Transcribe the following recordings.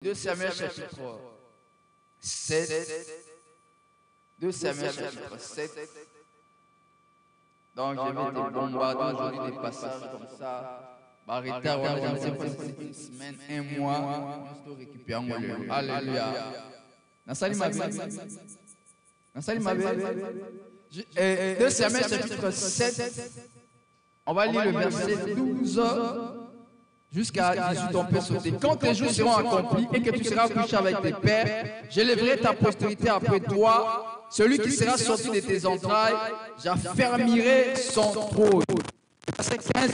2 Samuel chapitre 7. 2 Samuel chapitre 7. Donc je vais te bombarder aujourd'hui des passages comme ça. Barita, je ne sais pas si c'est une semaine, un mois. Nous récupérons le. Alléluia. Nasali Mabé. Nasali Mabé. 2 Samuel chapitre 7. On va lire le verset 12 jusqu'à 18. On peut sauter. Quand tes jours seront accomplis et que tu seras couché avec tes pères, j'élèverai ta postérité après toi. Celui qui sera sorti de tes entrailles, j'affermirai son trône. Verset 15,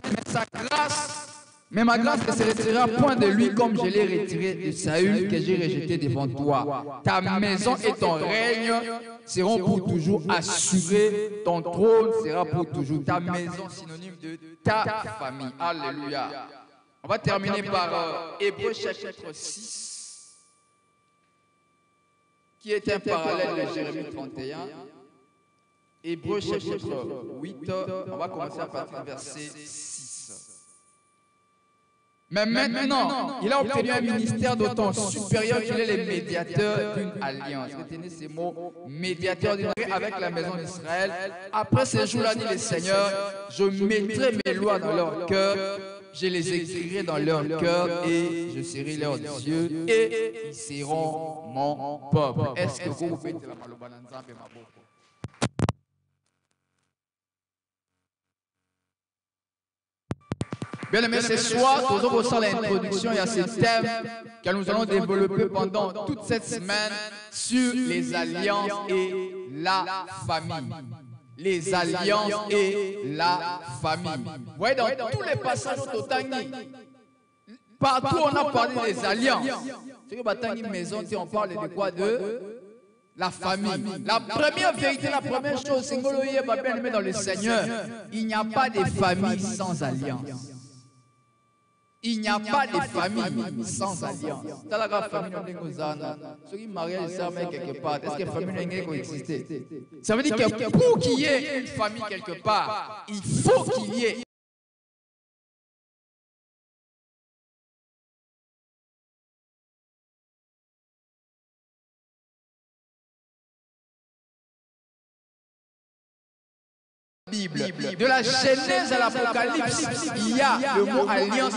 mais ma grâce ne se retirera point de lui comme je l'ai retiré de Saül que j'ai rejeté devant toi. Ta maison et ton règne seront pour toujours assurés. Ton trône sera pour toujours. Ta maison, synonyme de ta famille. Alléluia. On va terminer par Hébreux chapitre 6. Qui est un parallèle de Jérémie 31. Hébreux chapitre 8, on va commencer à partir du verset 6. Mais maintenant, il a obtenu un ministère d'autant supérieur qu'il est le médiateur d'une alliance. Retenez ces mots, médiateur d'une alliance avec la maison d'Israël. Après ces jours-là, dit le Seigneur, je mettrai mes lois dans leur cœur, je les écrirai dans leur cœur et je serai leur Dieu et ils seront mon peuple. Est-ce que vous pouvez dire la malobananza de ma bouche? Bien aimé, ce soir, nous allons faire l'introduction et à ce thème que nous allons développer pendant toute cette semaine sur les alliances et la famille. Les alliances et la famille. Vous voyez, dans tous les passages au Tangi, partout on a parlé des alliances. C'est que Batangi maison, on parle de quoi? De la famille. La première vérité, la première chose, c'est que bien aimé dans le Seigneur, il n'y a pas de famille sans alliance. Il n'y a pas de famille sans alliance. Dans la famille, ceux qui marient quelque part, est-ce que la famille n'a pas existé? Ça veut dire que pour qu'il y ait une famille quelque part, il faut qu'il y ait Bible. De la Genèse à l'Apocalypse, il y a le mot alliance,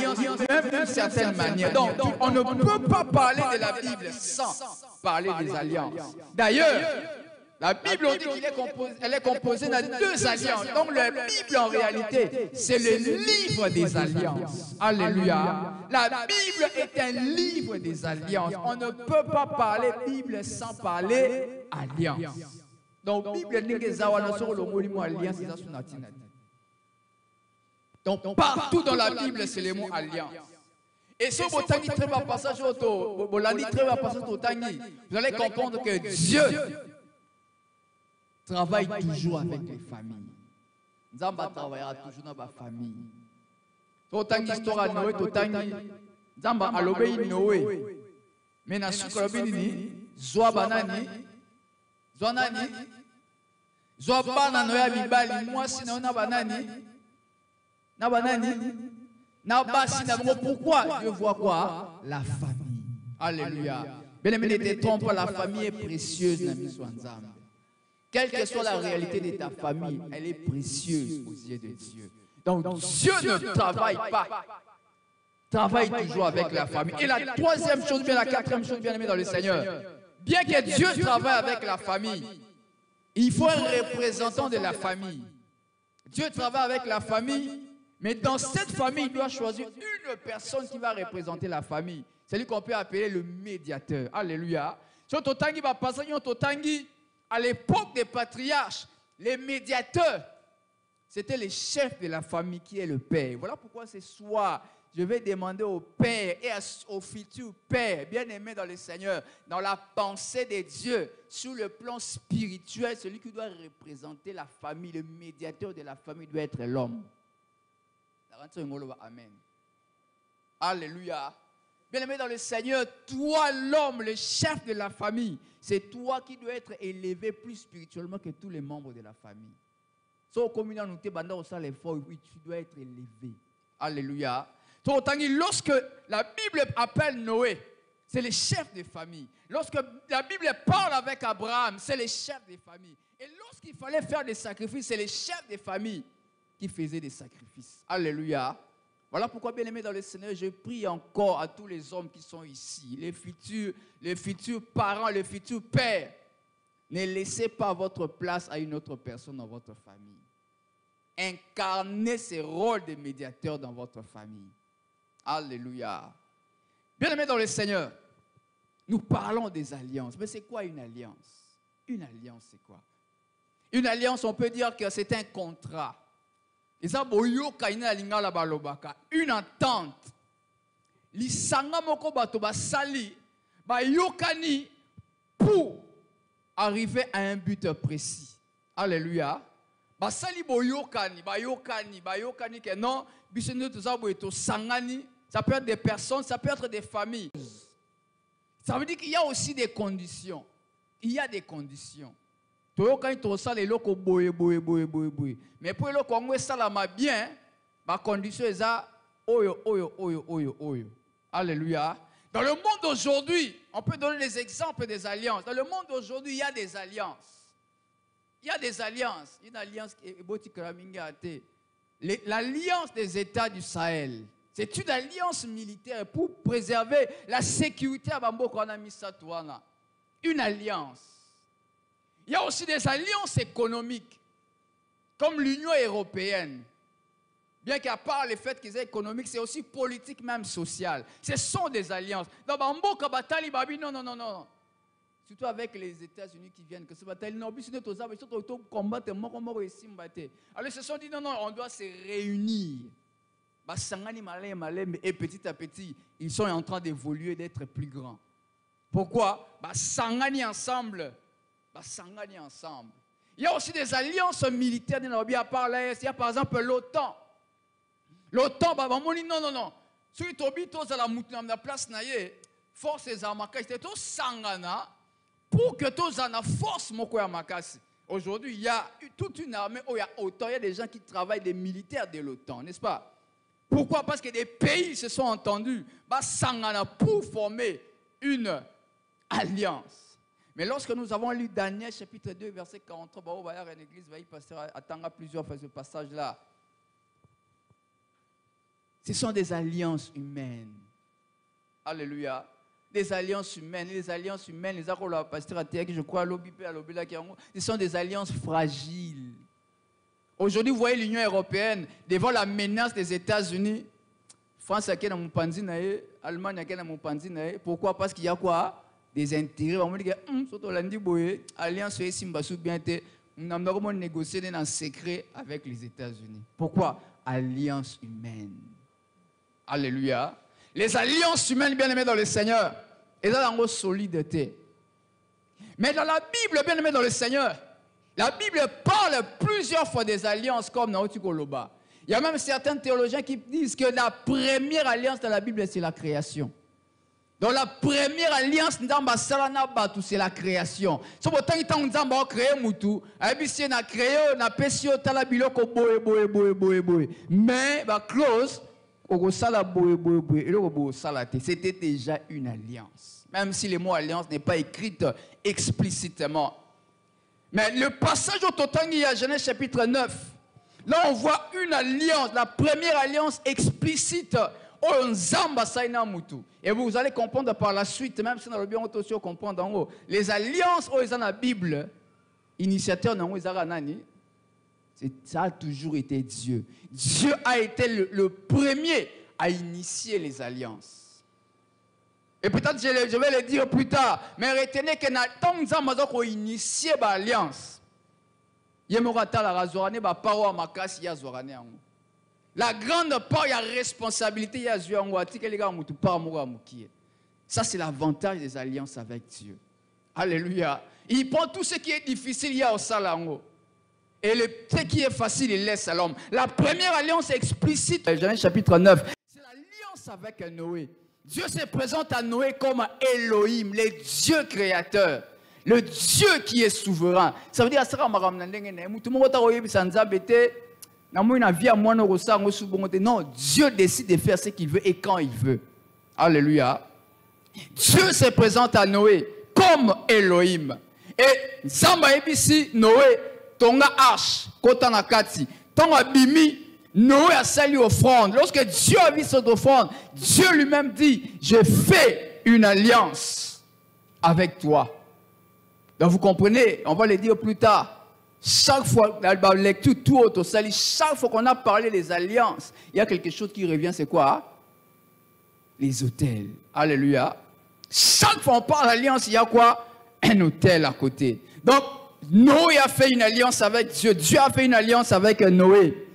même d'une certaine manière. Donc, on ne peut pas parler de la Bible sans parler des alliances. D'ailleurs, la Bible, on dit qu'elle est composée de 2 alliances. Donc, la Bible, en réalité, c'est le livre des alliances. Alléluia. La Bible est un livre des alliances. On ne peut pas parler Bible sans parler alliance. Donc, partout dans la Bible, c'est le mot alliance. Et si vous allez comprendre que Dieu travaille toujours avec les familles. Nzamba travaillera toujours dans ma famille. Totangi histoire Noé, Totangi. Nzamba alobei Noé. Mais na sukolobi ni zwa banani. Zwa nani? Zwa bana Noé mibali mwasi na banani. Na banani. Na basi na bango. Pourquoi? Dieu voit quoi? La famille. Alléluia. Bien aimé, ne te trompe pas, la famille est précieuse na miso nzambe. Quelle que soit la réalité de ta famille, elle est précieuse aux yeux de Dieu. Donc Dieu ne travaille pas. Travaille toujours avec la famille. Et la troisième chose, bien la quatrième chose, bien aimé dans le Seigneur. Bien que Dieu travaille avec la famille, il faut un représentant de la famille. Dieu travaille avec la famille, mais dans cette famille, il doit choisir une personne qui va représenter la famille. C'est lui qu'on peut appeler le médiateur. Alléluia. À l'époque des patriarches, les médiateurs, c'était les chefs de la famille qui est le père. Voilà pourquoi ce soir, je vais demander au père et au futur père, bien-aimé dans le Seigneur, dans la pensée de Dieu, sur le plan spirituel, celui qui doit représenter la famille, le médiateur de la famille doit être l'homme. Amen. Alléluia. Bien-aimé dans le Seigneur, toi l'homme, le chef de la famille, c'est toi qui dois être élevé plus spirituellement que tous les membres de la famille. Oui, tu dois être élevé. Alléluia. Lorsque la Bible appelle Noé c'est les chefs de famille. Lorsque la Bible parle avec Abraham, c'est les chefs de famille. Et lorsqu'il fallait faire des sacrifices, c'est les chefs de famille qui faisaient des sacrifices. Alléluia. Voilà pourquoi, bien aimé dans le Seigneur, je prie encore à tous les hommes qui sont ici, les futurs parents, les futurs pères. Ne laissez pas votre place à une autre personne dans votre famille. Incarnez ce rôle de médiateur dans votre famille. Alléluia. Bien aimé dans le Seigneur, nous parlons des alliances. Mais c'est quoi une alliance? Une alliance, c'est quoi? Une alliance, on peut dire que c'est un contrat. Une entente. Lisanga moko bato basali ba yokani pour arriver à un but précis. Alléluia. Basali boyokani, bayokani que non, bisene tozabo eto sangani, ça peut être des personnes, ça peut être des familles. Ça veut dire qu'il y a aussi des conditions. Il y a des conditions. Toyokani to sala eloko boye. Mais pour eloko ngwe sala ma bien, ba condition eza oyo. Alléluia. Dans le monde d'aujourd'hui, on peut donner des exemples des alliances. Dans le monde d'aujourd'hui, il y a des alliances. Il y a des alliances. Une alliance qui est l'alliance des États du Sahel. C'est une alliance militaire pour préserver la sécurité à Bambo Misatouana. Une alliance. Il y a aussi des alliances économiques, comme l'Union européenne. Bien qu'à part le fait qu'ils soient économiques, c'est aussi politique, même social. Ce sont des alliances. Dans Bambo Kabatali Babi, non. Surtout avec les États-Unis qui viennent, que ce bataille, non, combattre, alors ils se sont dit, non, on doit se réunir. Et petit à petit, ils sont en train d'évoluer, d'être plus grands. Pourquoi? Sangani ensemble. Il y a aussi des alliances militaires, il y a par exemple l'OTAN. L'OTAN, non. Si tu habites à la place, force des Amakais, c'est tout sangana. Pour que tous en a force, aujourd'hui, il y a toute une armée, il y a autant, il y a des gens qui travaillent, des militaires de l'OTAN, n'est-ce pas? Pourquoi? Parce que des pays se sont entendus pour former une alliance. Mais lorsque nous avons lu Daniel chapitre 2, verset 43, l'église va y passer, attendre plusieurs fois ce passage-là. Ce sont des alliances humaines. Alléluia. Des alliances humaines, les accords pasteur je crois, ce sont des alliances fragiles. Aujourd'hui, vous voyez l'Union européenne, devant la menace des États-Unis, France a qui dans mon panzinae, Allemagne a qui dans mon panzinae. Pourquoi? Parce qu'il y a quoi? Des intérêts. On me dit que, surtout l'Andiboye, alliance et Simbassou bien été, nous avons négocié en secret avec les États-Unis. Pourquoi? Alliance humaine. Alléluia. Les alliances humaines, bien aimées dans le Seigneur, elles ont une solidité. Mais dans la Bible, bien aimée dans le Seigneur, la Bible parle plusieurs fois des alliances comme Naoti Koloba. Il y a même certains théologiens qui disent que la première alliance dans la Bible, c'est la création. Donc la première alliance, c'est la création. Si vous avez créé Moutou, mais close. C'était déjà une alliance. Même si le mot alliance n'est pas écrit explicitement. Mais le passage au Totangi à Genèse chapitre 9, là on voit une alliance, la première alliance explicite. Et vous allez comprendre par la suite, même si dans le bien on aussi comprendre en haut, les alliances dans la Bible, initiateur dans ça a toujours été Dieu. Dieu a été le premier à initier les alliances. Et peut-être je vais le dire plus tard, mais retenez que tant que nous avons initié l'alliance, la grande part, il y a responsabilité. Ça, c'est l'avantage des alliances avec Dieu. Alléluia. Il prend tout ce qui est difficile, il y a au salango. Et ce qui est facile, il laisse à l'homme. La première alliance explicite, Genèse chapitre 9, c'est l'alliance avec Noé. Dieu se présente à Noé comme Elohim, le Dieu créateur, le Dieu qui est souverain. Ça veut dire non, Dieu décide de faire ce qu'il veut et quand il veut. Alléluia. Dieu se présente à Noé comme Elohim. Et Zamba ici Noé tonga arche kota na kati. Tonga bimi Noé a sali offrande. Lorsque Dieu a vu cette offrande, Dieu lui-même dit, je fais une alliance avec toi. Donc vous comprenez, on va le dire plus tard. Chaque fois, dans la lecture, tout autre, chaque fois qu'on a parlé des alliances, il y a quelque chose qui revient, c'est quoi? Les autels. Alléluia. Chaque fois qu'on parle d'alliance, il y a quoi? Un autel à côté. Donc, Noé a fait une alliance avec Dieu. Dieu a fait une alliance avec Noé.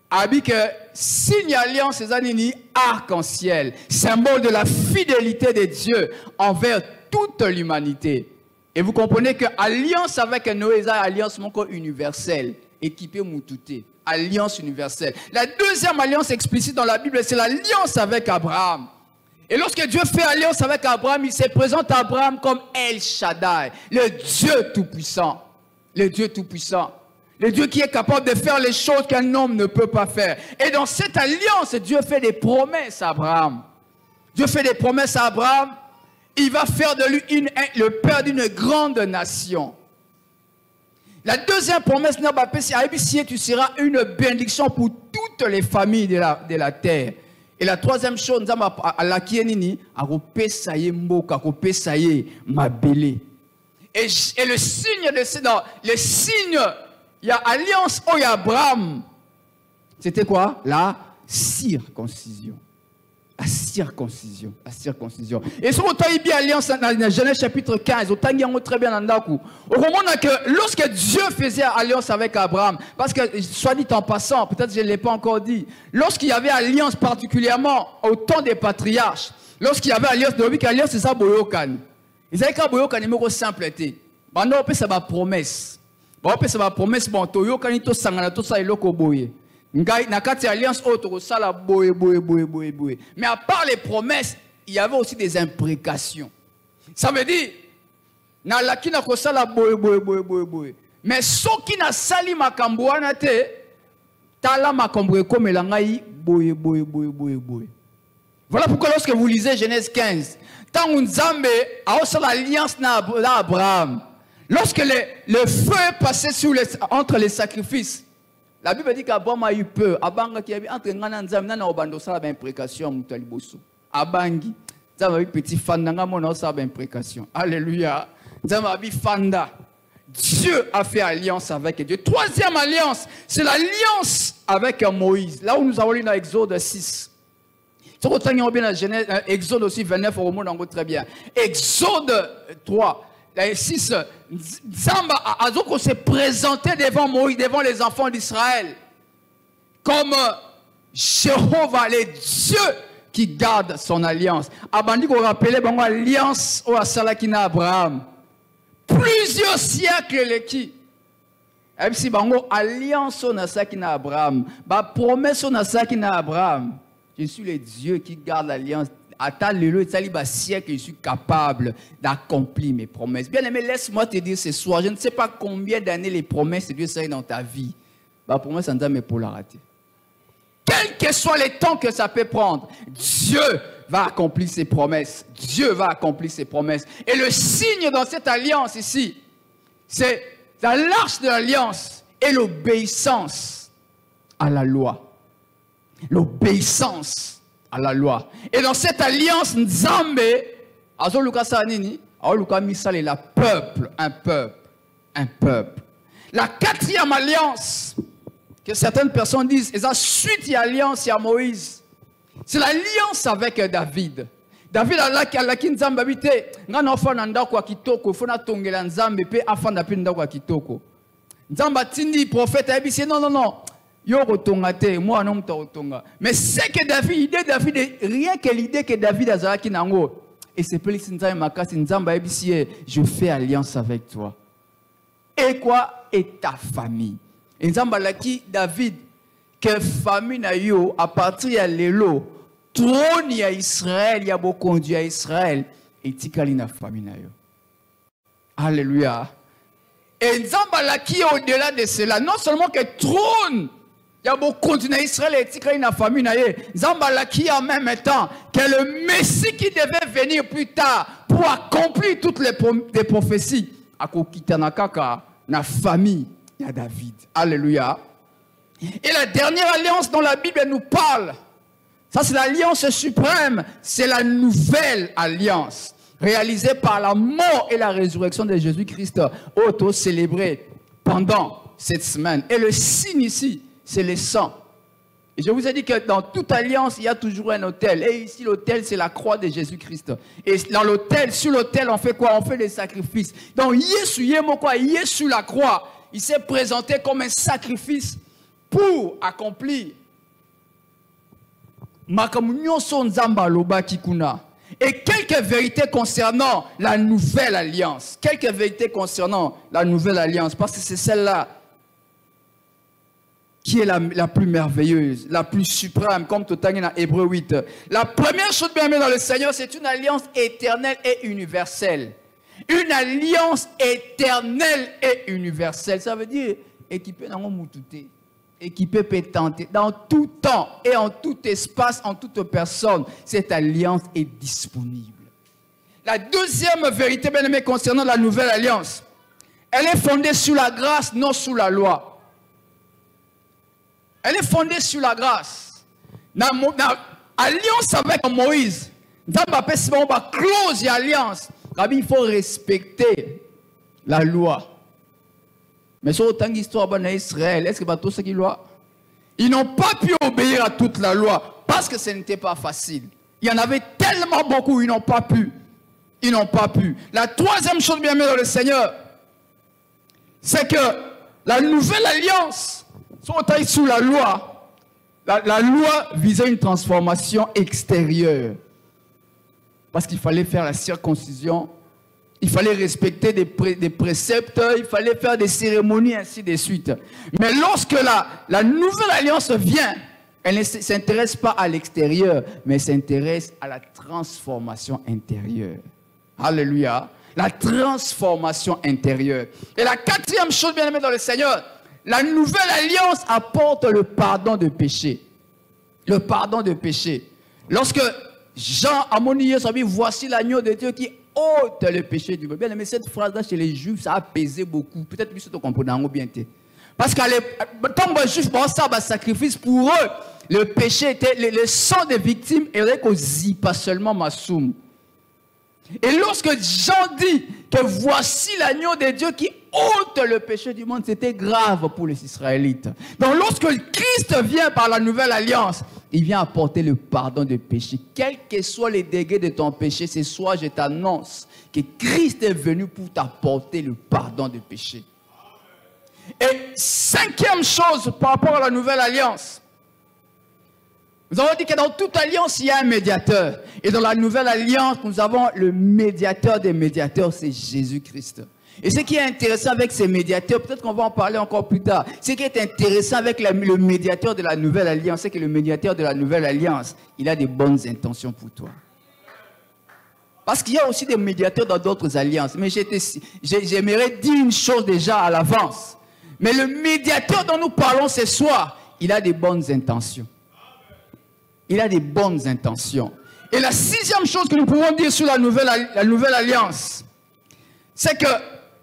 Avec signe alliance, c'est un arc-en-ciel, symbole de la fidélité de Dieu envers toute l'humanité. Et vous comprenez que alliance avec Noé, c'est une alliance universelle, équipée moutouté. Alliance universelle. La deuxième alliance explicite dans la Bible, c'est l'alliance avec Abraham. Et lorsque Dieu fait alliance avec Abraham, il se présente à Abraham comme El Shaddai, le Dieu tout-puissant. Le Dieu tout-puissant. Le Dieu qui est capable de faire les choses qu'un homme ne peut pas faire. Et dans cette alliance, Dieu fait des promesses à Abraham. Dieu fait des promesses à Abraham. Il va faire de lui le père d'une grande nation. La deuxième promesse, c'est tu seras une bénédiction pour toutes les familles de la terre. Et la troisième chose, et le signe le signe, il y a alliance au Abraham. C'était quoi? La circoncision. La circoncision. La circoncision. Et si on a bien alliance dans Genèse chapitre 15, on a très bien dans Ndaku. Au moment que lorsque Dieu faisait alliance avec Abraham, parce que, soit dit en passant, peut-être je ne l'ai pas encore dit, lorsqu'il y avait alliance particulièrement au temps des patriarches, lorsqu'il y avait alliance, c'est ça Boyokan. Ils avaient qu'à Boyokan, il me simple. Maintenant, on peut ça ma promesse. On peut ça ma promesse, bon, Toyokan, il to sangana, tout ça, il loko boye. Mais à part les promesses, il y avait aussi des imprécations. Ça veut dire, mais ceux qui n'ont sali makamboana te, tala makamboe comme elangai boye. Voilà pourquoi lorsque vous lisez Genèse 15, tant Nzambe a aussi l'alliance d'Abraham, lorsque le feu est passé entre les sacrifices, la Bible dit qu'Abraham a eu peur. Abanga qui a vu entre Ngana Nzam, Nana Obando, ça a imprécation, Moutaliboso. Abangi, Nzam a vu petit fanda, Mona, ça a imprécation. Alléluia. Nzam a vu fanda. Dieu a fait alliance avec Dieu. Troisième alliance, c'est l'alliance avec Moïse. Là où nous avons lu dans Exode 6. Si vous regardez bien dans Exode aussi 29, au monde, on voit très bien. Exode 3. 6, Zamba a s'est présenté devant Moïse, devant les enfants d'Israël, comme Jéhovah, le Dieu qui garde son alliance. Abandi qu'on rappelait l'alliance au Salakina Abraham. Plusieurs siècles les qui. Même si bango alliance au Salakina Abraham, ba promesse au Salakina Abraham. Je suis le Dieu qui garde l'alliance. Attends le siècle, je suis capable d'accomplir mes promesses. Bien aimé, laisse-moi te dire ce soir, je ne sais pas combien d'années les promesses de Dieu seraient dans ta vie. Ma promesse en mais pour la rater. Quel que soit les temps que ça peut prendre, Dieu va accomplir ses promesses. Dieu va accomplir ses promesses. Et le signe dans cette alliance ici, c'est l'arche de l'alliance et l'obéissance à la loi. L'obéissance à la loi. Et dans cette alliance, Nzambe, azoluka sanini, azoluka misale la peuple, un peuple. La quatrième alliance, que certaines personnes disent, et ça suite il y a alliance, il y a Moïse. C'est l'alliance avec David. David a qui Nzambe habité, ngana ofana ndako wa kitoko, fona tongela Nzambe pe afanda pe ndako wa kitoko. Nzambe atindi prophète a dit non. Mais c'est que David, l'idée de David, rien que l'idée que David a zaki nango. Et c'est pour je fais alliance avec toi. Et quoi? Et ta famille. Et Nzamba laki David, que famille na yo, à partir de l'élo, trône ya Israël, ya beau conduit à Israël, et tikali na famille na yo. Alléluia. Et Nzamba laki au-delà de cela, non seulement que trône Il y a beaucoup de continuer Israël et Tika na famille na ye. Zambala qui en même temps que le Messie qui devait venir plus tard pour accomplir toutes les prophéties. Akokita na kaka na famille ya David. Alléluia. Et la dernière alliance dont la Bible nous parle, ça c'est l'alliance suprême, c'est la nouvelle alliance réalisée par la mort et la résurrection de Jésus-Christ, auto-célébrée pendant cette semaine. Et le signe ici, c'est le sang. Et je vous ai dit que dans toute alliance, il y a toujours un autel. Et ici, l'autel, c'est la croix de Jésus-Christ. Et dans l'autel, sur l'autel, on fait quoi? On fait des sacrifices. Donc, Jésus, la croix, il s'est présenté comme un sacrifice pour accomplir et quelques vérités concernant la nouvelle alliance. Quelques vérités concernant la nouvelle alliance. Parce que c'est celle-là qui est la plus merveilleuse, la plus suprême, comme tout à l'heure dans Hébreux 8. La première chose bien aimée dans le Seigneur, c'est une alliance éternelle et universelle. Une alliance éternelle et universelle. Ça veut dire équipé dans mon moutouté, équipé pétante, dans tout temps et en tout espace, en toute personne, cette alliance est disponible. La deuxième vérité bien aimée concernant la nouvelle alliance, elle est fondée sur la grâce, non sur la loi. Elle est fondée sur la grâce. Dans l'alliance avec Moïse, dans la clause d'alliance, il faut respecter la loi. Mais sur autant d'histoire en Israël, est-ce que tout ce qui loi? Ils n'ont pas pu obéir à toute la loi parce que ce n'était pas facile. Il y en avait tellement beaucoup, ils n'ont pas pu. Ils n'ont pas pu. La troisième chose bien aimée dans le Seigneur, c'est que la nouvelle alliance, sous la loi, la loi visait une transformation extérieure. Parce qu'il fallait faire la circoncision, il fallait respecter des préceptes, il fallait faire des cérémonies, ainsi de suite. Mais lorsque la nouvelle alliance vient, elle ne s'intéresse pas à l'extérieur, mais s'intéresse à la transformation intérieure. Alléluia. La transformation intérieure. Et la quatrième chose bien aimée dans le Seigneur, la nouvelle alliance apporte le pardon de péché. Le pardon de péché. Lorsque Jean a monié, voici l'agneau de Dieu qui ôte le péché du monde. Bien aimé, cette phrase-là chez les Juifs, ça a pesé beaucoup. Peut-être que vous comprenez bien. Parce que quand les Juifs pensaient à sacrifice pour eux, le péché était, le sang des victimes était pas seulement Massoum. Et lorsque Jean dit que voici l'agneau de Dieu qui ôte le péché du monde, c'était grave pour les Israélites. Donc lorsque Christ vient par la nouvelle alliance, il vient apporter le pardon de péché. Quels que soient les dégâts de ton péché, ce soir je t'annonce que Christ est venu pour t'apporter le pardon de péché. Et cinquième chose par rapport à la nouvelle alliance, nous avons dit que dans toute alliance, il y a un médiateur. Et dans la nouvelle alliance, nous avons le médiateur des médiateurs, c'est Jésus-Christ. Et ce qui est intéressant avec ces médiateurs, peut-être qu'on va en parler encore plus tard, ce qui est intéressant avec le médiateur de la nouvelle alliance, c'est que le médiateur de la nouvelle alliance, il a des bonnes intentions pour toi. Parce qu'il y a aussi des médiateurs dans d'autres alliances. Mais j'aimerais dire une chose déjà à l'avance. Mais le médiateur dont nous parlons ce soir, il a des bonnes intentions. Il a des bonnes intentions. Et la sixième chose que nous pouvons dire sur la nouvelle alliance, c'est que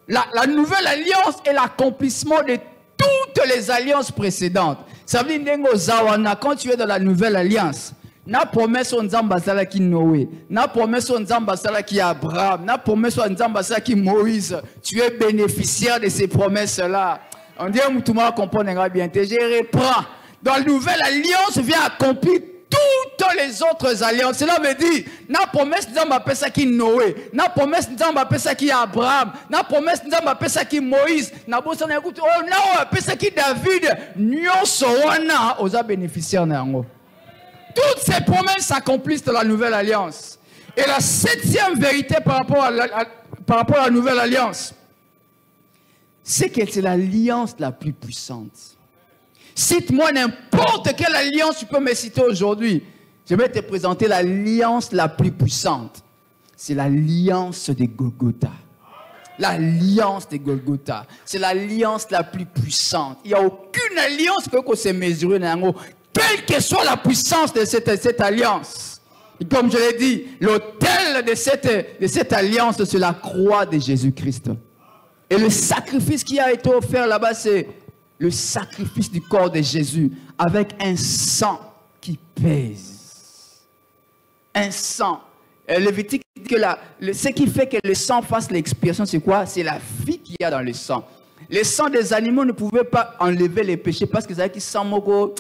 la nouvelle alliance est l'accomplissement de toutes les alliances précédentes. Ça veut dire que quand tu es dans la nouvelle alliance, na promesse on Nzamba qui Noé, na promesse on Nzamba qui Abraham, na promesse on Nzamba qui Moïse, tu es bénéficiaire de ces promesses-là. On dit que tout le monde comprendra bien. Je reprends. Dans la nouvelle alliance vient accomplir toutes les autres alliances. Cela veut dire, na promesse Nzamba pesa qui Noé, na promesse Nzamba pesa qui Abraham, na promesse Nzamba pesa qui Moïse, na bossa na écoute, oh na pesa qui David, nyonso wana oza bénéficiaire na yango. Toutes ces promesses s'accomplissent dans la nouvelle alliance. Et la septième vérité par rapport à la nouvelle alliance, c'est que c'est l'alliance la plus puissante. Cite-moi n'importe quelle alliance tu peux me citer aujourd'hui. Je vais te présenter l'alliance la plus puissante. C'est l'alliance de Golgotha. L'alliance de Golgotha. C'est l'alliance la plus puissante. Il n'y a aucune une alliance que se mesurer, quelle que soit la puissance de cette alliance. Et comme je l'ai dit, l'autel de cette alliance, c'est la croix de Jésus-Christ. Et le sacrifice qui a été offert là-bas, c'est le sacrifice du corps de Jésus avec un sang qui pèse. Un sang. Lévitique dit que ce qui fait que le sang fasse l'expiation, c'est quoi? C'est la vie qu'il y a dans le sang. Le sang des animaux ne pouvait pas enlever les péchés parce que ça qui sang moko,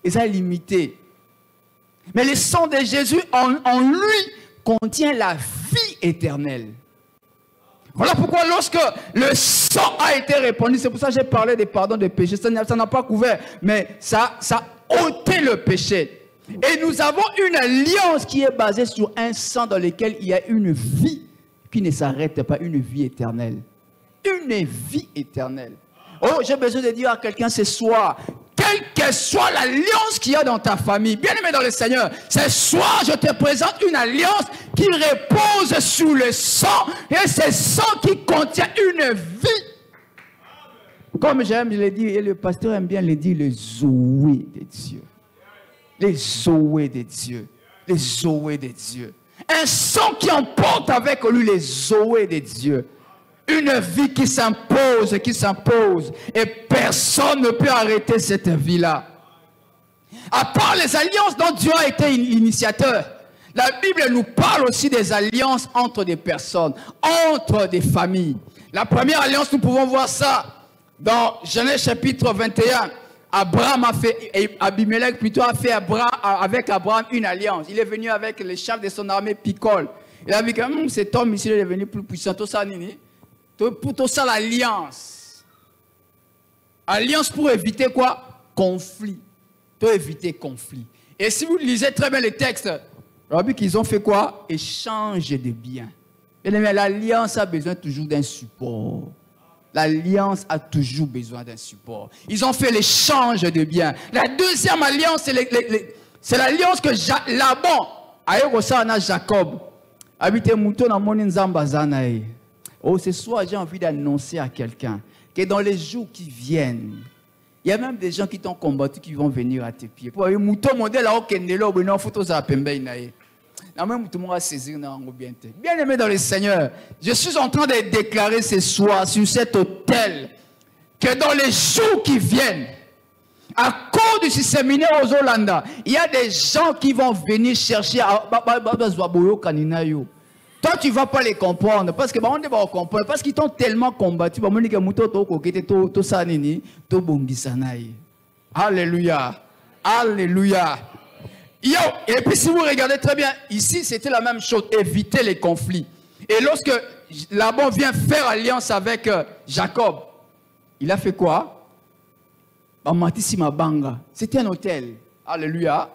et ça est limité. Mais le sang de Jésus en lui contient la vie éternelle. Voilà pourquoi lorsque le sang a été répandu, c'est pour ça que j'ai parlé des pardons de péché, ça n'a pas couvert, mais ça ôté le péché. Et nous avons une alliance qui est basée sur un sang dans lequel il y a une vie qui ne s'arrête pas, une vie éternelle. Une vie éternelle. Oh, j'ai besoin de dire à quelqu'un ce soir, quelle que soit l'alliance qu'il y a dans ta famille, bien aimé dans le Seigneur, ce soir je te présente une alliance qui repose sur le sang, et c'est sang qui contient une vie. Comme j'aime le dire, et le pasteur aime bien le dire, les Zoé de Dieu. Les Zoé de Dieu. Les Zoé de Dieu. Un sang qui emporte avec lui les Zoé de Dieu. Une vie qui s'impose, et personne ne peut arrêter cette vie-là. À part les alliances dont Dieu a été l'initiateur, la Bible nous parle aussi des alliances entre des personnes, entre des familles. La première alliance, nous pouvons voir ça dans Genèse chapitre 21. Abimelech plutôt a fait avec Abraham une alliance. Il est venu avec le chef de son armée, Picol. Il a vu que cet homme ici est devenu plus puissant. Tout ça, pour tout ça, l'alliance. Alliance pour éviter quoi? Conflit. Pour éviter conflit. Et si vous lisez très bien les textes, vous avez vu qu'ils ont fait quoi? Échange de biens. L'alliance a besoin toujours d'un support. L'alliance a toujours besoin d'un support. Ils ont fait l'échange de biens. La deuxième alliance, c'est l'alliance que Laban a eu avec Jacob. Habité mouton dans mon nzambazanae. Oh, ce soir, j'ai envie d'annoncer à quelqu'un que dans les jours qui viennent, il y a même des gens qui t'ont combattu qui vont venir à tes pieds. Pour mouton modèle là, bien aimé dans le Seigneur, je suis en train de déclarer ce soir sur cet autel que dans les jours qui viennent, à cause du séminaire aux Hollanda, il y a des gens qui vont venir chercher toi, tu ne vas pas les comprendre parce que parce qu'ils t'ont tellement combattu. Alléluia. Alléluia. Et puis si vous regardez très bien, ici c'était la même chose, éviter les conflits. Et lorsque Laban vient faire alliance avec Jacob, il a fait quoi? C'était un hôtel. Alléluia.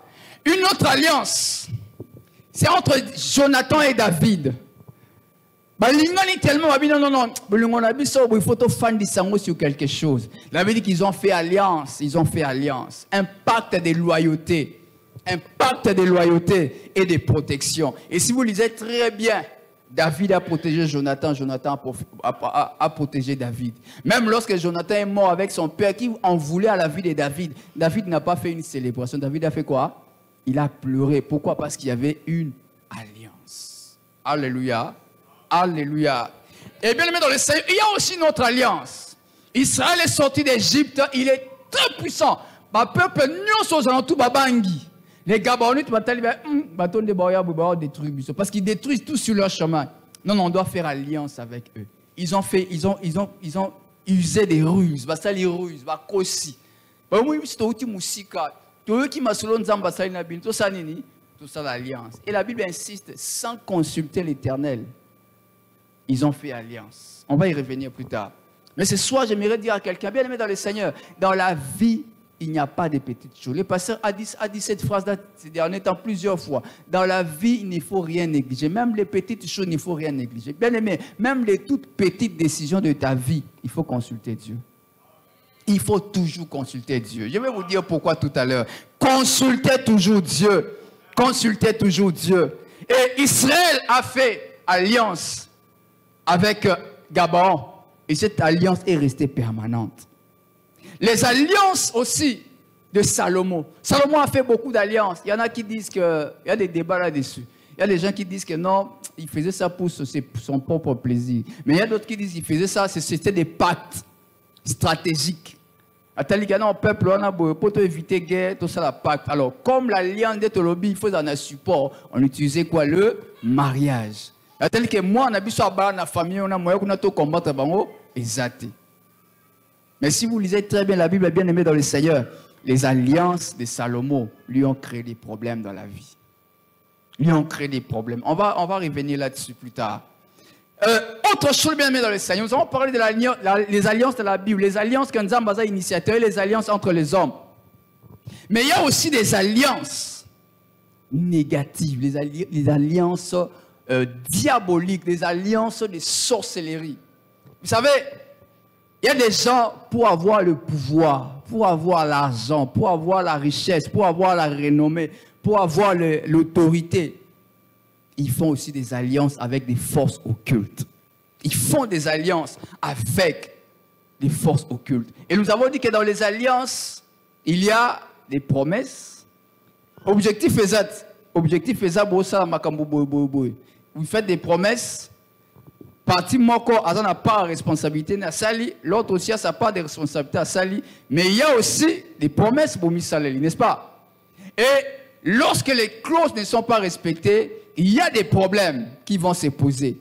Une autre alliance, c'est entre Jonathan et David. Tellement, il faut faire sur quelque chose. La Bible dit qu'ils ont fait alliance. Un pacte de loyauté. Un pacte de loyauté et de protection. Et si vous lisez très bien, David a protégé Jonathan, Jonathan a protégé David. Même lorsque Jonathan est mort avec son père qui en voulait à la vie de David, David n'a pas fait une célébration. David a fait quoi? Il a pleuré. Pourquoi? Parce qu'il y avait une alliance. Alléluia. Alléluia. Et bien aimé dans le Seigneur, il y a aussi notre alliance. Israël est sorti d'Égypte, il est très puissant. Le peuple n'y aux alentours babangi. Les Gabonites parce qu'ils détruisent tout sur leur chemin. Non, on doit faire alliance avec eux. Ils ont usé des ruses. Tout ça l'alliance. Et la Bible insiste, sans consulter l'Éternel, ils ont fait alliance. On va y revenir plus tard. Mais ce soir, j'aimerais dire à quelqu'un, bien aimé dans le Seigneur, dans la vie, il n'y a pas de petites choses. Le pasteur a dit cette phrase ces derniers temps plusieurs fois. Dans la vie, il ne faut rien négliger. Même les petites choses, il ne faut rien négliger. Bien aimé, même les toutes petites décisions de ta vie, il faut consulter Dieu. Il faut toujours consulter Dieu. Je vais vous dire pourquoi tout à l'heure. Consultez toujours Dieu. Consultez toujours Dieu. Et Israël a fait alliance avec Gabon. Et cette alliance est restée permanente. Les alliances aussi de Salomon. Salomon a fait beaucoup d'alliances. Il y en a qui disent que... Il y a des débats là-dessus. Il y a des gens qui disent que non, il faisait ça pour son propre plaisir. Mais il y a d'autres qui disent qu'il faisait ça, c'était des pactes stratégiques. Non, peuple, on a pour éviter guerre, tout ça, la pacte. Alors, comme l'alliance de Tolobi, il faut dans un support, on utilisait quoi? Le mariage. C'est-à-dire que moi, on a vu ça dans la famille, on a moyen qu'on a tout combattre, exact. Mais si vous lisez très bien la Bible, bien aimé dans le Seigneur, les alliances de Salomon lui ont créé des problèmes dans la vie. Lui ont créé des problèmes. On va revenir là-dessus plus tard. Autre chose bien aimé dans le Seigneur, nous allons parler des alliances de la Bible, les alliances que nous avons initiateurs, les alliances entre les hommes. Mais il y a aussi des alliances négatives, les alliances diaboliques, les alliances de sorcellerie. Vous savez, il y a des gens pour avoir le pouvoir, pour avoir l'argent, pour avoir la richesse, pour avoir la renommée, pour avoir l'autorité. Ils font aussi des alliances avec des forces occultes. Ils font des alliances avec des forces occultes. Et nous avons dit que dans les alliances, il y a des promesses. Objectif exact. Objectif exact, vous faites des promesses. Parti moko, a n'a pas de responsabilité à Sali. L'autre aussi a sa part de responsabilité à Sali. Mais il y a aussi des promesses pour Missaleli, n'est-ce pas? Et lorsque les clauses ne sont pas respectées, il y a des problèmes qui vont se poser.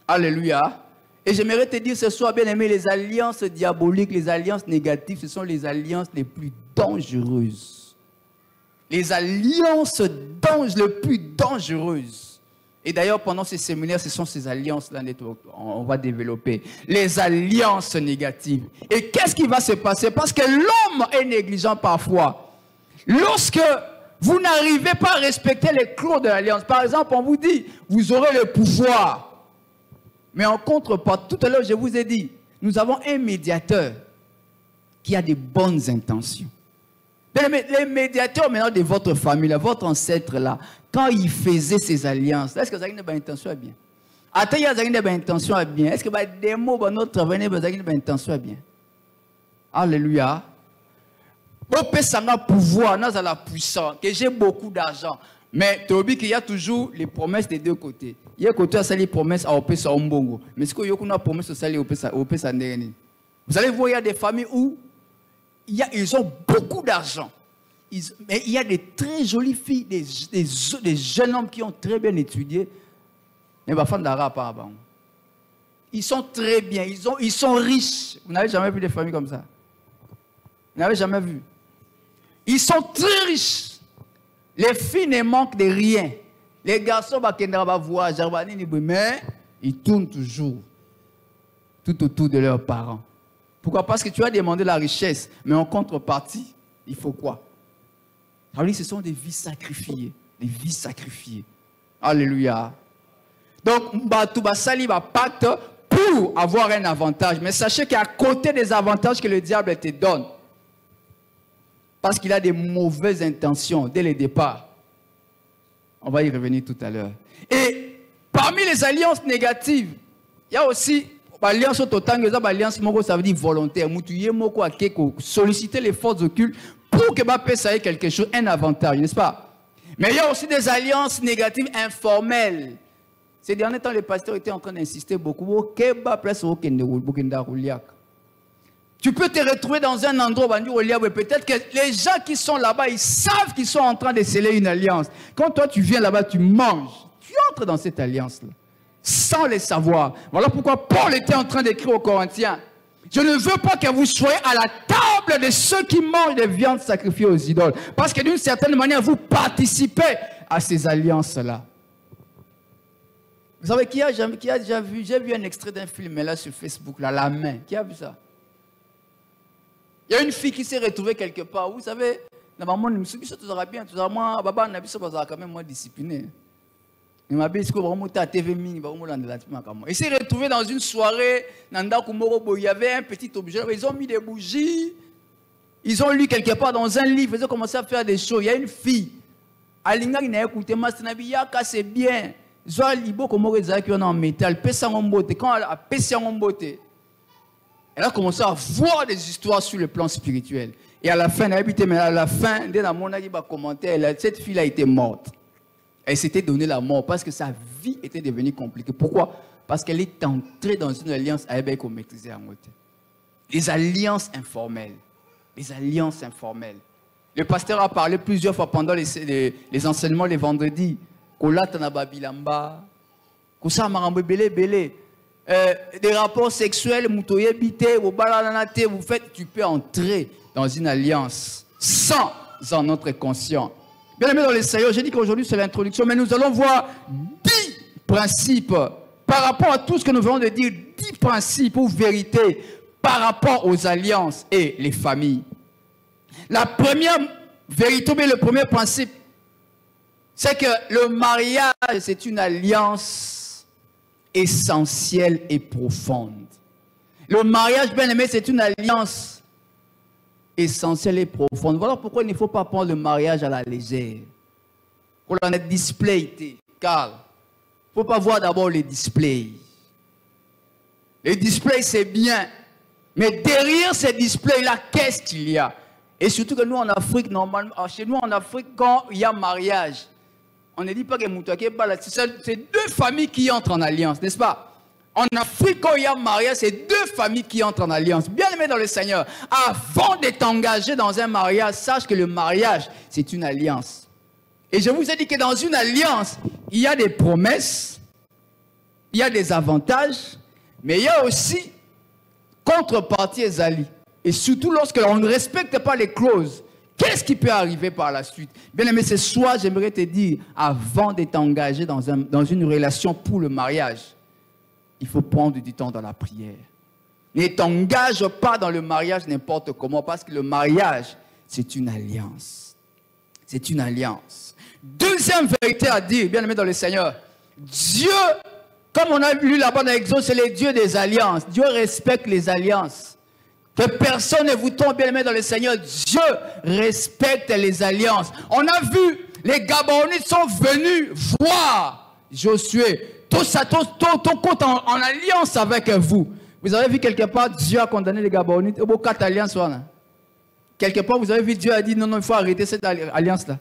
Alléluia. Et j'aimerais te dire ce soir, bien aimé, les alliances diaboliques, les alliances négatives, ce sont les alliances les plus dangereuses. Les alliances les plus dangereuses. Et d'ailleurs, pendant ces séminaires, ce sont ces alliances-là qu'on va développer. Les alliances négatives. Et qu'est-ce qui va se passer? Parce que l'homme est négligent parfois. Lorsque vous n'arrivez pas à respecter les clauses de l'alliance. Par exemple, on vous dit, vous aurez le pouvoir. Mais en contrepartie, tout à l'heure, je vous ai dit, nous avons un médiateur qui a de bonnes intentions. Les médiateurs maintenant de votre famille, votre ancêtre là, quand il faisait ces alliances, est-ce que vous avez une bonne intention à bien? Attends, il y a une bonne intention à bien. Est-ce que vous avez des mots dans notre travail, vous avez une bonne intention à bien? Alléluia. On peut savoir pouvoir, nous avons la puissance, que j'ai beaucoup d'argent. Mais Tobi, qu'il y a toujours les promesses des deux côtés. Il y a côté à les promesses à Opesa Ombongo. Mais ce qu'il y a une promesse à Opesa Ndeni. Vous allez voir, il y a des familles où ils ont beaucoup d'argent. Mais il y a des très jolies filles, des jeunes hommes qui ont très bien étudié. Mais ils sont très bien, ils sont riches. Vous n'avez jamais vu des familles comme ça? Vous n'avez jamais vu? Ils sont très riches. Les filles ne manquent de rien. Les garçons, mais ils tournent toujours tout autour de leurs parents. Pourquoi? Parce que tu as demandé la richesse, mais en contrepartie, il faut quoi? Alors, ce sont des vies sacrifiées. Des vies sacrifiées. Alléluia. Donc, tu vas salir un pacte pour avoir un avantage. Mais sachez qu'à côté des avantages que le diable te donne, parce qu'il a des mauvaises intentions dès le départ. On va y revenir tout à l'heure. Et parmi les alliances négatives, il y a aussi l'alliance totale, l'alliance ça veut dire volontaire. Solliciter les forces occultes pour que ça ait quelque chose, un avantage, n'est-ce pas? Mais il y a aussi des alliances négatives informelles. Ces derniers temps, les pasteurs étaient en train d'insister beaucoup. Tu peux te retrouver dans un endroit où peut-être que les gens qui sont là-bas, ils savent qu'ils sont en train de sceller une alliance. Quand toi, tu viens là-bas, tu manges. Tu entres dans cette alliance-là, sans le savoir. Voilà pourquoi Paul était en train d'écrire aux Corinthiens. Je ne veux pas que vous soyez à la table de ceux qui mangent des viandes sacrifiées aux idoles. Parce que d'une certaine manière, vous participez à ces alliances-là. Vous savez, qui a déjà vu? J'ai vu un extrait d'un film là sur Facebook, là, La Main. Qui a vu ça? Il y a une fille qui s'est retrouvée quelque part. Vous savez, normalement, nous sommes bien. Moi, Baba, on a quand même moins discipliné. Il m'a dit que il s'est retrouvé dans une soirée. Il y avait un petit objet. Ils ont mis des bougies. Ils ont lu quelque part dans un livre. Ils ont commencé à faire des choses. Il y a une fille. C'est bien. Zoa libo comme en métal. Quand elle a pêché en beauté. Elle a commencé à voir des histoires sur le plan spirituel. Et à la fin, dès la monnaie qui va commenter, cette fille a été morte. Elle s'était donné la mort parce que sa vie était devenue compliquée. Pourquoi? Parce qu'elle est entrée dans une alliance avec qu'on maîtrisait en côté. Les alliances informelles. Les alliances informelles. Le pasteur a parlé plusieurs fois pendant les enseignements les vendredis. Des rapports sexuels, vous faites, tu peux entrer dans une alliance sans en notre conscient. Bien aimé dans les Seigneur, j'ai dit qu'aujourd'hui c'est l'introduction, mais nous allons voir 10 principes par rapport à tout ce que nous venons de dire, 10 principes ou vérités par rapport aux alliances et les familles. La première vérité, mais le premier principe, c'est que le mariage, c'est une alliance essentielle et profonde. Le mariage, bien aimé, c'est une alliance essentielle et profonde. Voilà pourquoi il ne faut pas prendre le mariage à la légère. Qu'on en ait display, car il ne faut pas voir d'abord les displays. Les displays, c'est bien. Mais derrière ces displays-là, qu'est-ce qu'il y a? Et surtout que nous, en Afrique, normalement, chez nous, en Afrique, quand il y a mariage, on ne dit pas que c'est deux familles qui entrent en alliance, n'est-ce pas? En Afrique, quand il y a mariage, c'est deux familles qui entrent en alliance. Bien aimé dans le Seigneur, avant d'être engagé dans un mariage, sache que le mariage, c'est une alliance. Et je vous ai dit que dans une alliance, il y a des promesses, il y a des avantages, mais il y a aussi contreparties et alliés. Et surtout lorsque l'on ne respecte pas les clauses, qu'est-ce qui peut arriver par la suite? Bien aimé, ce soir, j'aimerais te dire, avant d'être engagé dans une relation pour le mariage, il faut prendre du temps dans la prière. Ne t'engage pas dans le mariage n'importe comment, parce que le mariage, c'est une alliance. C'est une alliance. Deuxième vérité à dire, bien aimé dans le Seigneur, Dieu, comme on a lu là-bas dans l'Exode, c'est le Dieu des alliances. Dieu respecte les alliances. Que personne ne vous tombe, bien aimé dans le Seigneur. Dieu respecte les alliances. On a vu, les Gabaonites sont venus voir Josué. Tout ça, tout compte en alliance avec vous. Vous avez vu quelque part, Dieu a condamné les Gabaonites. Et quatre alliances. Quelque part, vous avez vu, Dieu a dit non, non, il faut arrêter cette alliance-là.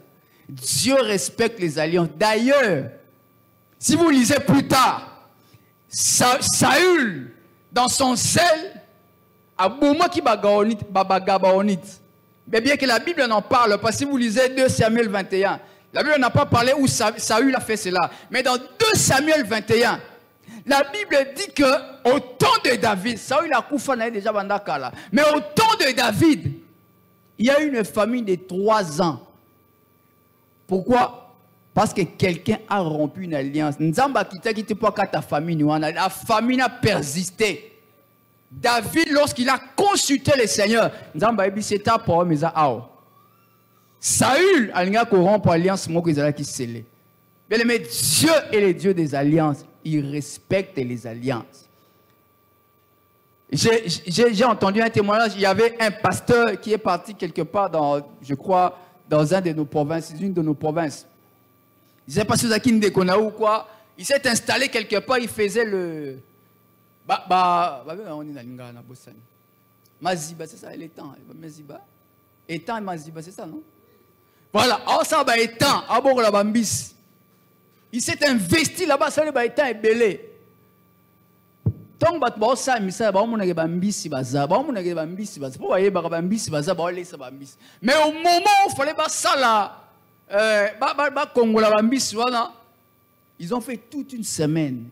Dieu respecte les alliances. D'ailleurs, si vous lisez plus tard, Saül, dans son zèle, a moment qui Gabaonite. Mais bien que la Bible n'en parle pas, si vous lisez 2 Samuel 21, la Bible n'a pas parlé où Saül a fait cela. Mais dans 2 Samuel 21, la Bible dit qu'au temps de David, Saül a Koufana déjà Bandakala, mais au temps de David, il y a une famille de 3 ans. Pourquoi? Parce que quelqu'un a rompu une alliance. Nzamba kita qui te pas ta famille, la famille a persisté. David, lorsqu'il a consulté le Seigneur, Nzamba ebi c'est ta parole mais Saül a corrompu l'alliance qui scellée. Bien aimé, Dieu est le Dieu des alliances. Il respecte les alliances. J'ai entendu un témoignage. Il y avait un pasteur qui est parti quelque part dans, je crois, dans une de nos provinces. Je ne sais pas si vous avez ou quoi. Il s'est installé quelque part. Il faisait le. Maziba, c'est ça, il est temps. Maziba. Étant et Maziba, c'est ça, non? Voilà, ça va étant, il s'est investi là-bas, ça va étant et belé. Tant que vous avez mais au moment où il fallait ça là, ils ont fait toute une semaine.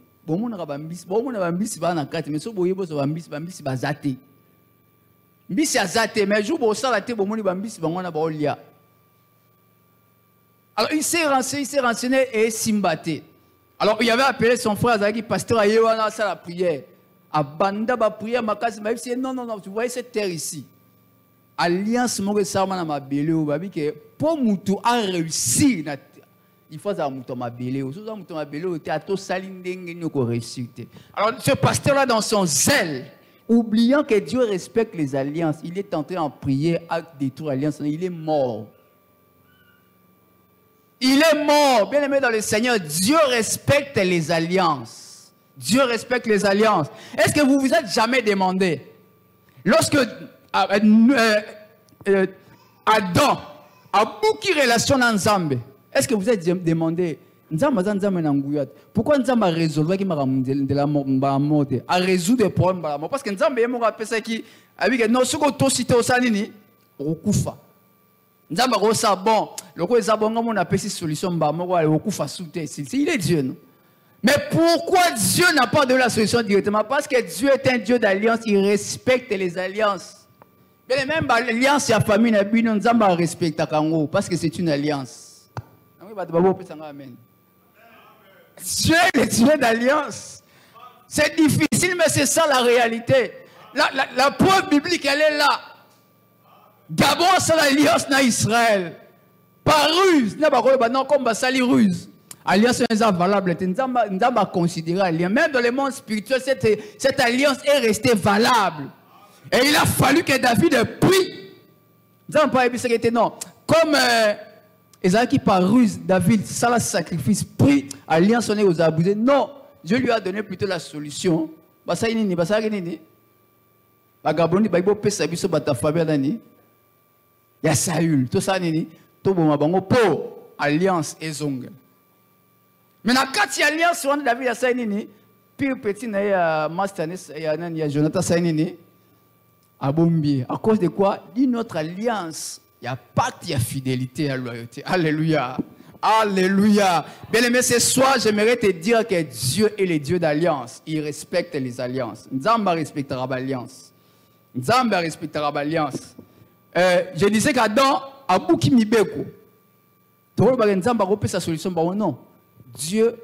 Alors il s'est renseigné et Simbaté. Alors il avait appelé son frère Zaki, pasteur Ayewana, ça la prière. Abanda ba prière makasi ma dit non, tu vois cette terre ici. Alliance mo sama na mabele o babi que pour mutu a réussi il faut ça mutu mabele o so ça mutu mabele o te ato salindenge ni ko réussir. Alors ce pasteur là dans son zèle, oubliant que Dieu respecte les alliances, il est entré en prière à détruire l'alliance, il est mort. Il est mort, bien aimé dans le Seigneur. Dieu respecte les alliances. Dieu respecte les alliances. Est-ce que vous vous êtes jamais demandé Lorsque Adam a beaucoup de relations dans Nzambe, est-ce que vous êtes demandé pourquoi Nzambe a résolu de la mort, a résoudre des problèmes de la mort? Parce que Nzambe est mort à penser qui avec non ce que tu cites au sanini okufa. Nzambe a ça bon, le quoi ça bon on a pensé solution ba mort okufa souté, il est Dieu non. Mais pourquoi Dieu n'a pas donné la solution directement? Parce que Dieu est un Dieu d'alliance, il respecte les alliances. Mais même l'alliance, la famille, nous devons respecter parce que c'est une alliance. Amen. Dieu est le Dieu d'alliance. C'est difficile, mais c'est ça la réalité. La preuve biblique, elle est là. Gabon, c'est l'alliance dans Israël. Par ruse. Non, comme Basali ruse. Alliance est valable. Nous devons considérer l'alliance. Même dans le monde spirituel, cette alliance est restée valable. Et il a fallu que David prie. Nous n'avons pas dit non. Comme Esaïe qui par ruse, David, ça le sacrifice, prie, alliance on est aux abusés. Non, Dieu lui a donné plutôt la solution. Ça y est, ça y est. Bagaboni, Bible peut s'habiller sur ta famille. Il y a Saül, tout ça, tout bon, pour alliance et zong. Maintenant, quand il y a alliance sur David, il y a ça, puis petit, il y a Mastanis, il y a Jonathan Sainini. À cause de quoi? Dit notre alliance. Il y a pacte, il y a fidélité, il y a loyauté. Alléluia. Alléluia. Bien aimé, ce soir, j'aimerais te dire que Dieu est le Dieu d'alliance. Il respecte les alliances. Nzamba respectera l'alliance. Nzamba respectera l'alliance. Je disais qu'Adam a beaucoup mibeko. Nzamba a sa solution. Non. Dieu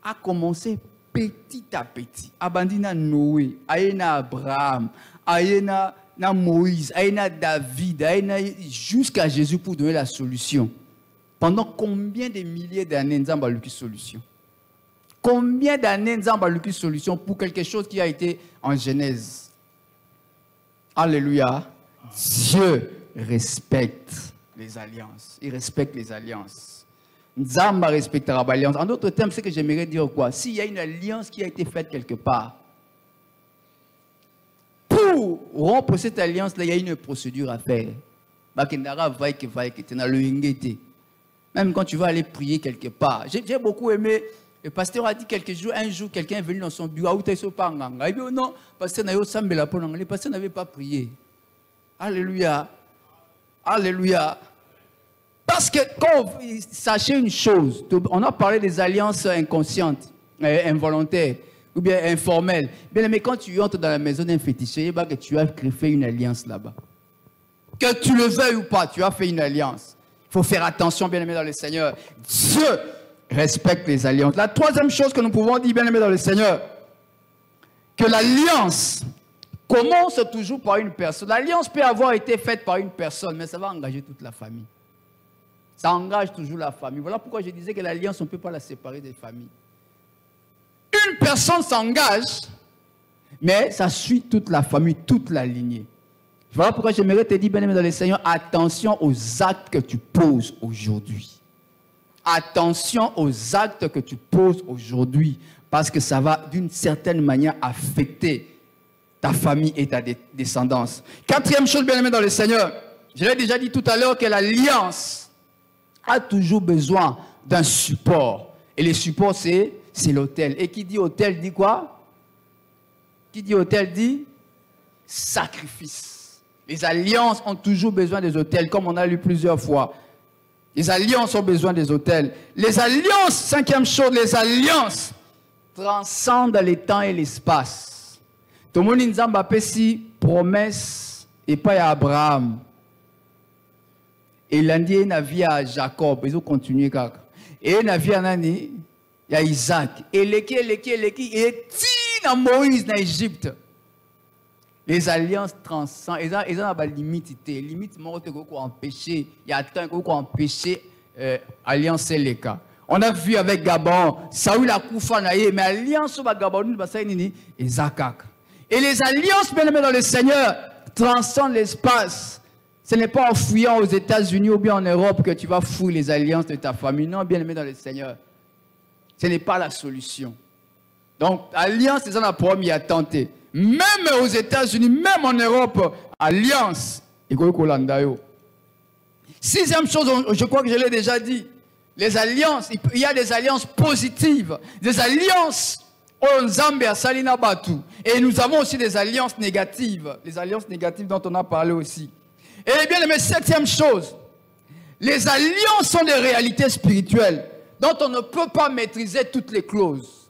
a commencé petit à petit. Abandina Noé, Aïna Abraham, Aïna Moïse, Aïna David, Aïna jusqu'à Jésus pour donner la solution. Pendant combien de milliers d'années nous avons eu une solution? Combien d'années nous avons eu une solution pour quelque chose qui a été en Genèse? Alléluia. Dieu respecte les alliances. Il respecte les alliances. Nzamba respectera l'alliance. En d'autres termes, c'est que j'aimerais dire quoi? S'il y a une alliance qui a été faite quelque part, pour rompre cette alliance-là, il y a une procédure à faire. Même quand tu vas aller prier quelque part. J'ai beaucoup aimé, le pasteur a dit un jour, quelqu'un est venu dans son bureau, il dit non, le pasteur n'avait pas prié. Alléluia. Alléluia. Parce que quand sachez une chose, on a parlé des alliances inconscientes, involontaires, ou bien informelles. Bien, mais quand tu entres dans la maison d'un féticheur, que tu as fait une alliance là-bas. Que tu le veuilles ou pas, tu as fait une alliance. Il faut faire attention, bien aimé dans le Seigneur. Dieu respecte les alliances. La troisième chose que nous pouvons dire, bien aimé dans le Seigneur, que l'alliance commence toujours par une personne. L'alliance peut avoir été faite par une personne, mais ça va engager toute la famille. Ça engage toujours la famille. Voilà pourquoi je disais que l'alliance, on ne peut pas la séparer des familles. Une personne s'engage, mais ça suit toute la famille, toute la lignée. Voilà pourquoi j'aimerais te dire, bien aimé dans le Seigneur, attention aux actes que tu poses aujourd'hui. Attention aux actes que tu poses aujourd'hui, parce que ça va d'une certaine manière affecter ta famille et ta descendance. Quatrième chose, bien aimé dans le Seigneur, je l'ai déjà dit tout à l'heure que l'alliance a toujours besoin d'un support. Et le support, c'est l'autel. Et qui dit autel dit quoi? Qui dit autel dit sacrifice. Les alliances ont toujours besoin des autels, comme on a lu plusieurs fois. Les alliances ont besoin des autels. Les alliances, cinquième chose, les alliances transcendent les temps et l'espace. Tout le monde nous a fait promesse et pas à Abraham. Et il a dit à Jacob, ils ont continué. Et il a dit à Isaac. Et il dit à Moïse dans l'Égypte. Les alliances transcendent. Ils ont des limites. Les limites, ils empêcher. Il y a tant qu'on empêcher alliance les cas. On a vu avec Gabon, Saül a Koufa, mais alliance sur Gabon, c'est Isaac. Et les alliances, bien aimés dans le Seigneur, transcendent l'espace. Ce n'est pas en fouillant aux États-Unis ou bien en Europe que tu vas fouiller les alliances de ta famille. Non, bien aimé dans le Seigneur. Ce n'est pas la solution. Donc, alliance, c'est ça la première à tenter. Même aux États-Unis, même en Europe, alliance. Sixième chose, je crois que je l'ai déjà dit. Les alliances, il y a des alliances positives, des alliances et nous avons aussi des alliances négatives, les alliances négatives dont on a parlé aussi. Et bien, mais septième chose, les alliances sont des réalités spirituelles dont on ne peut pas maîtriser toutes les clauses.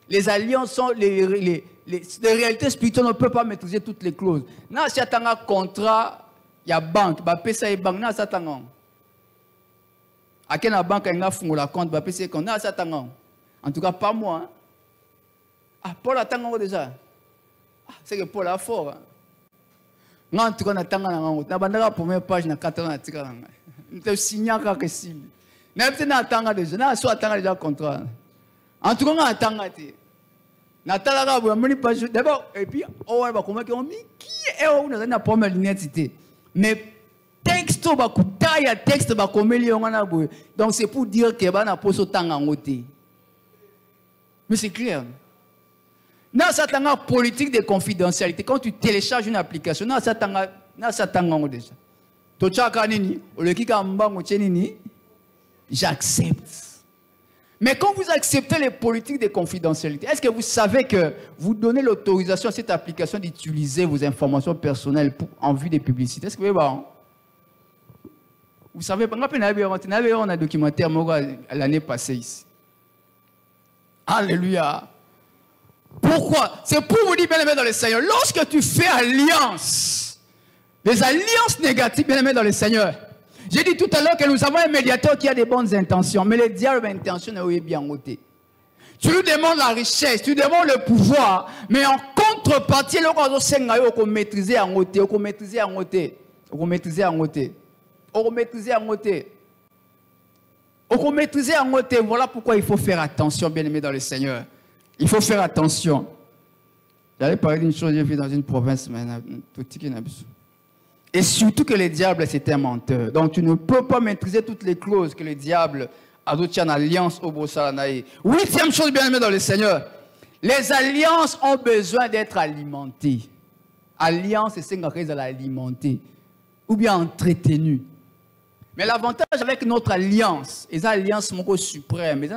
Les alliances sont les réalités spirituelles, on ne peut pas maîtriser toutes les clauses. Na si atanga contrat, il y a banque, ba pesa et banque na satanga. À quelle banque il y a un compte, ba pesa compte na satanga. En tout cas pas moi. Hein. Ah, Paul attend déjà. Ah, c'est que Paul a fort. En tout cas, on attend la première page, na 4 ans. On signe quelque chose. On attend déjà. On attend déjà contrat. En tout cas, on attend. D'abord, et puis, on va comment qui est où nous avons la première linéarité. Mais texte, texte, donc c'est pour dire que on a posé autant en côté. Mais c'est clair. Dans cette politique de confidentialité, quand tu télécharges une application, dans cette déjà. J'accepte. Mais quand vous acceptez les politiques de confidentialité, est-ce que vous savez que vous donnez l'autorisation à cette application d'utiliser vos informations personnelles en vue des publicités? Est-ce que vous voyez? Vous savez, on a un documentaire l'année passée ici. Alléluia. Pourquoi? C'est pour vous dire, bien aimé dans le Seigneur, lorsque tu fais alliance, les alliances négatives, bien aimé dans le Seigneur, j'ai dit tout à l'heure que nous avons un médiateur qui a des bonnes intentions, mais le diable a une intention est bien ôtée. Tu lui demandes la richesse, tu lui demandes le pouvoir, mais en contrepartie, on maîtriser en côté, on maîtriser en côté, on maîtriser en côté, on maîtriser en côté. On maîtriser en côté. Voilà pourquoi il faut faire attention, bien aimé dans le Seigneur. Il faut faire attention. J'allais parler d'une chose que j'ai fait dans une province, mais et surtout que le diable, c'est un menteur. Donc tu ne peux pas maîtriser toutes les clauses que le diable a d'autres en alliance au Bossalanaï. Huitième chose, bien aimé dans le Seigneur. Les alliances ont besoin d'être alimentées. Alliance, c'est ce qu'on alimenter. Ou bien entretenues. Mais l'avantage avec notre alliance, et l'alliance suprême,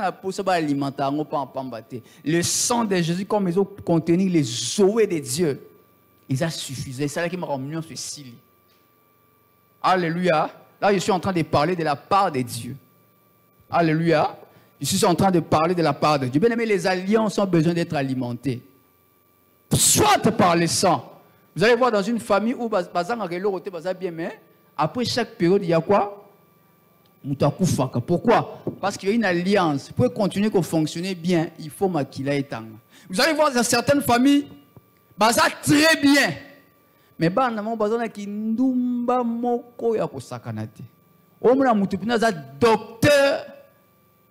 le sang de Jésus, comme ils ont contenu les zoés de Dieu, ils ont suffisé. C'est là qui m'a remis ceci. Alléluia. Là, je suis en train de parler de la part de Dieu. Alléluia. Je suis en train de parler de la part de Dieu. Bien aimé, les alliances ont besoin d'être alimentées. Soit par le sang. Vous allez voir dans une famille où après chaque période, il y a quoi? Pourquoi? Parce qu'il y a une alliance. Pour continuer à fonctionner bien, il faut maquiller et tang. Vous allez voir dans certaines familles, ça très bien. Mais il y a qui ndumba moko ya kosakanate. Omuna mutu pina za docteur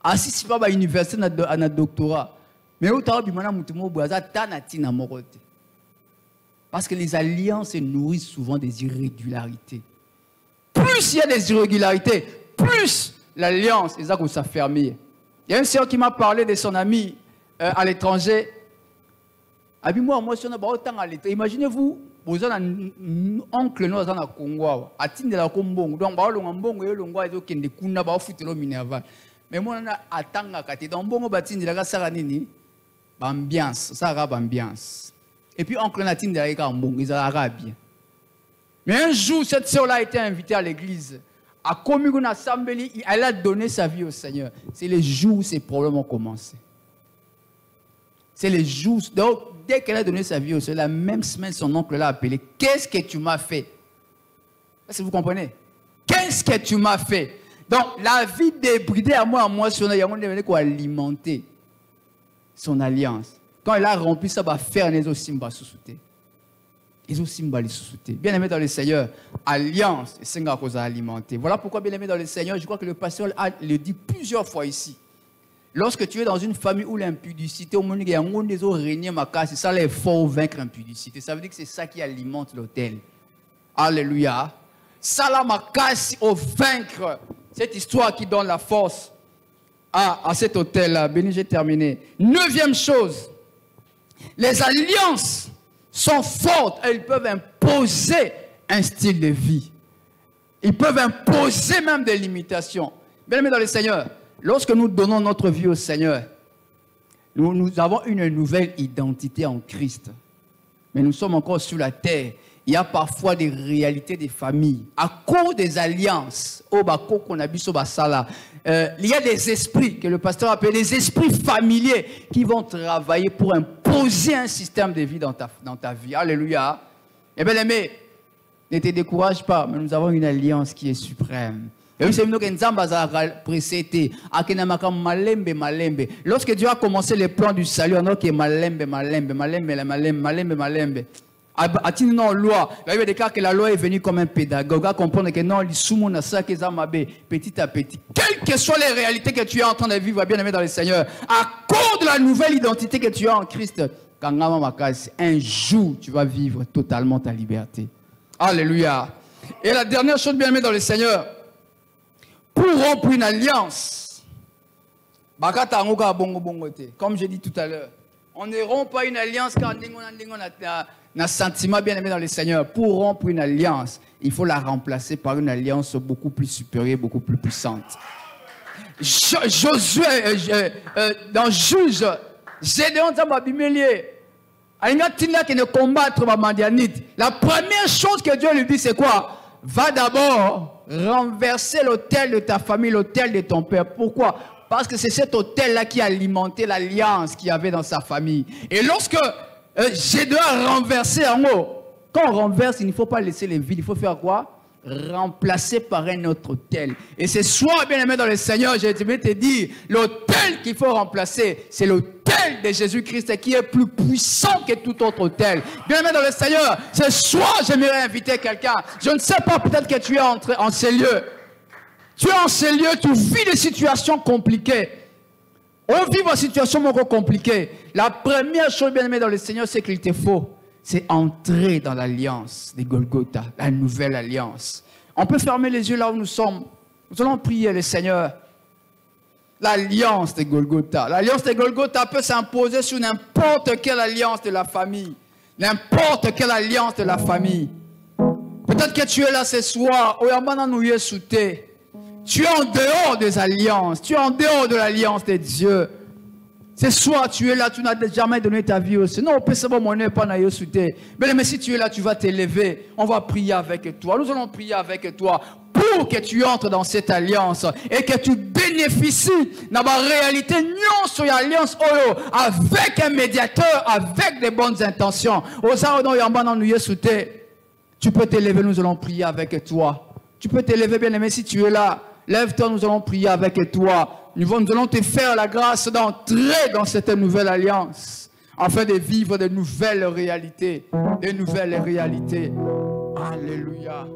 assiste pas à l'université na doctorat. Mais au taw bimana mutu mo boza tanati na mokote. Parce que les alliances nourrissent souvent des irrégularités. Plus il y a des irrégularités, plus l'alliance est à s'affermir. Il y a une sœur qui m'a parlé de son ami à l'étranger. Imaginez-vous, vous avez un oncle dans le Congo, à Tinde la Congo, donc mais moi, ambiance, ça arabe ambiance. Et puis oncle Natine de la Congo, ils arabes. Mais un jour, cette sœur-là a été invitée à l'église. À Communion Assemblée, elle a donné sa vie au Seigneur. C'est les jours où ces problèmes ont commencé. C'est les jours. Donc, dès qu'elle a donné sa vie au Seigneur, la même semaine, son oncle l'a appelé. Qu'est-ce que tu m'as fait? Est-ce que vous comprenez? Qu'est-ce que tu m'as fait? Donc, la vie débridée à moi, il y a devenu quoi alimenter son alliance. Quand elle a rempli ça, va faire les Simba sous-souté. Les Simba les sous-souté. Bien aimé dans le Seigneur, alliance, c'est ce qu'on a alimenté. Voilà pourquoi, bien aimé dans le Seigneur, je crois que le pasteur le dit plusieurs fois ici. Lorsque tu es dans une famille où l'impudicité, au moment où il y a un monde des eaux régner ma casse, c'est ça l'effort pour vaincre l'impudicité. Ça veut dire que c'est ça qui alimente l'autel. Alléluia. Ça là ma casse au vaincre. Cette histoire qui donne la force à cet autel-là. Béni, j'ai terminé. Neuvième chose. Les alliances sont fortes et ils peuvent imposer un style de vie. Ils peuvent imposer même des limitations. Bien-aimés dans le Seigneur, lorsque nous donnons notre vie au Seigneur, nous avons une nouvelle identité en Christ. Mais nous sommes encore sur la terre. Il y a parfois des réalités des familles. À cause des alliances, il y a des esprits que le pasteur appelle les esprits familiers qui vont travailler pour imposer un système de vie dans ta vie. Alléluia. Et bien aimé, ne te décourage pas, mais nous avons une alliance qui est suprême. Lorsque Dieu a commencé les plans du salut, on a dit malembe. Non, loi. Il y a des cas que la loi est venue comme un pédagogue. À comprendre que non, petit à petit. Quelles que soient les réalités que tu es en train de vivre, bien aimé dans le Seigneur, à cause de la nouvelle identité que tu as en Christ, un jour, tu vas vivre totalement ta liberté. Alléluia. Et la dernière chose, bien aimé dans le Seigneur, pour rompre une alliance, comme j'ai dit tout à l'heure, on ne rompt pas une alliance quand on a un sentiment bien aimé dans le Seigneur. Pour rompre une alliance, il faut la remplacer par une alliance beaucoup plus supérieure, beaucoup plus puissante. Josué, dans Juge, Gédéon Zababimelier, ne combattre ma Madianite. La première chose que Dieu lui dit, c'est quoi? Va d'abord renverser l'autel de ta famille, l'autel de ton père. Pourquoi? Parce que c'est cet autel-là qui alimentait l'alliance qu'il y avait dans sa famille. Et lorsque Gédéon a renversé en haut, quand on renverse, il ne faut pas laisser les vides. Il faut faire quoi? Remplacer par un autre autel. Et c'est soit, bien aimé dans le Seigneur, je vais te dire, l'autel qu'il faut remplacer, c'est l'autel de Jésus-Christ qui est plus puissant que tout autre autel. Bien aimé dans le Seigneur, c'est soit j'aimerais inviter quelqu'un, je ne sais pas, peut-être que tu es en ces lieux. Tu es en ces lieux, tu vis des situations compliquées. On vit des situations compliquées. La première chose, bien aimé dans le Seigneur, c'est qu'il te faut. C'est entrer dans l'alliance de Golgotha, la nouvelle alliance. On peut fermer les yeux là où nous sommes. Nous allons prier le Seigneur. L'alliance de Golgotha. L'alliance de Golgotha peut s'imposer sur n'importe quelle alliance de la famille. N'importe quelle alliance de la famille. Peut-être que tu es là ce soir. Tu es en dehors des alliances. Tu es en dehors de l'alliance de Dieu. C'est soit tu es là, tu n'as jamais donné ta vie aussi. Non, on peut savoir mon nez pas n'a sauté. Mais si tu es là, tu vas t'élever. On va prier avec toi. Nous allons prier avec toi pour que tu entres dans cette alliance et que tu bénéficies de la réalité sur l'alliance avec un médiateur, avec des bonnes intentions. Tu peux t'élever, nous allons prier avec toi. Tu peux t'élever, bien aimé, si tu es là. Lève-toi, nous allons prier avec toi. Nous allons te faire la grâce d'entrer dans cette nouvelle alliance, afin de vivre de nouvelles réalités. De nouvelles réalités. Alléluia.